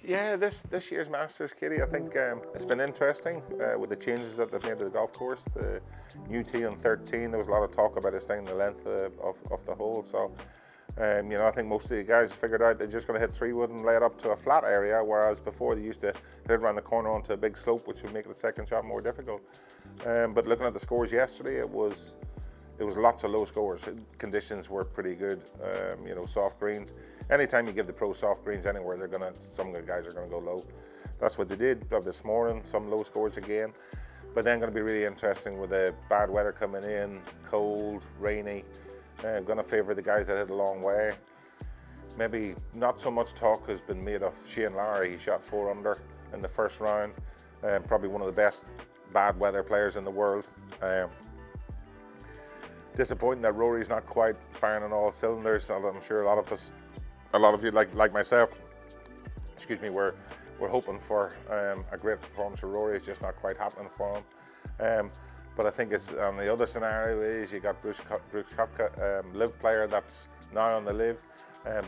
Yeah, this year's Masters, Katie, I think it's been interesting with the changes that they've made to the golf course. The new tee on 13, there was a lot of talk about extending the length of the hole. So, I think most of the guys figured out they're just going to hit 3-wood and lay it up to a flat area, whereas before they used to hit it around the corner onto a big slope, which would make the second shot more difficult. But looking at the scores yesterday, it was lots of low scores. Conditions were pretty good. Soft greens. Anytime you give the pros soft greens anywhere, some of the guys are gonna go low. That's what they did this morning. Some low scores again, but then going to be really interesting with the bad weather coming in, cold, rainy. Going to favour the guys that hit a long way. Maybe not so much talk has been made of Lowry. He shot 4 under in the first round. Probably one of the best bad weather players in the world. Disappointing that Rory's not quite firing on all cylinders. I'm sure a lot of you like myself, we're hoping for a great performance for Rory. It's just not quite happening for him. But I think it's on the other scenario is you got Brooks Koepka, live player that's now on the live,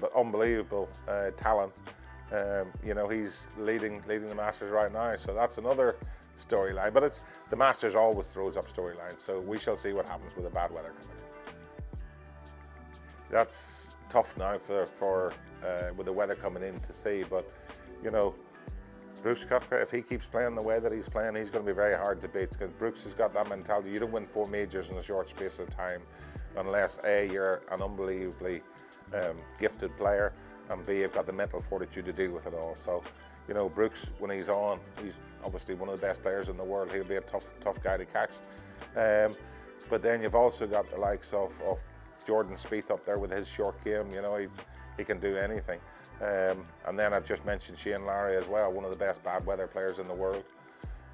but unbelievable talent. He's leading the Masters right now, so that's another storyline. But the Masters always throws up storylines, so we shall see what happens with the bad weather coming in. That's tough now for with the weather coming in to see, but Brooks Koepka, if he keeps playing the way that he's playing, he's going to be very hard to beat, because Brooks has got that mentality. You don't win 4 majors in a short space of time unless A, you're an unbelievably gifted player, and B, you've got the mental fortitude to deal with it all. So Brooks, when he's on, he's obviously one of the best players in the world. He'll be a tough guy to catch. But then you've also got the likes of Jordan Spieth up there with his short game. He can do anything. And then I've just mentioned Lowry as well, one of the best bad weather players in the world.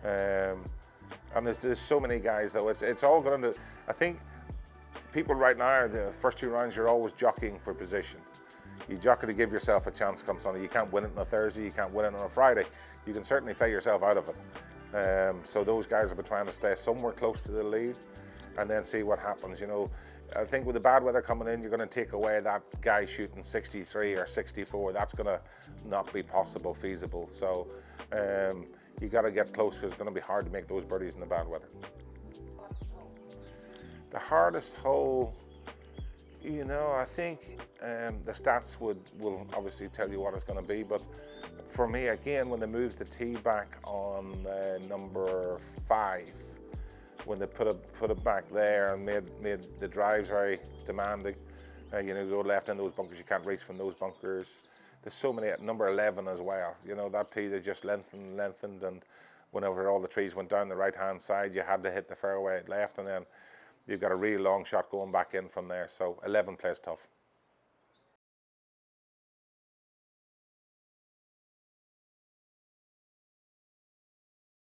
And there's so many guys, though. It's all going to. I think people right now, the first 2 rounds, you're always jockeying for position. You jockey to give yourself a chance come Sunday. You can't win it on a Thursday, you can't win it on a Friday. You can certainly play yourself out of it. So those guys will be trying to stay somewhere close to the lead and then see what happens. I think with the bad weather coming in, you're going to take away that guy shooting 63 or 64. That's going to not be feasible. So you got to get close, because it's going to be hard to make those birdies in the bad weather. The hardest hole, I think the stats will obviously tell you what it's going to be, but for me, again, when they moved the tee back on number 5, when they put it back there and made the drives very demanding, go left in those bunkers, you can't reach from those bunkers. There's so many at number 11 as well. That tee, they just lengthened, and whenever all the trees went down the right-hand side, you had to hit the fairway left, and then you've got a really long shot going back in from there. So 11 plays tough.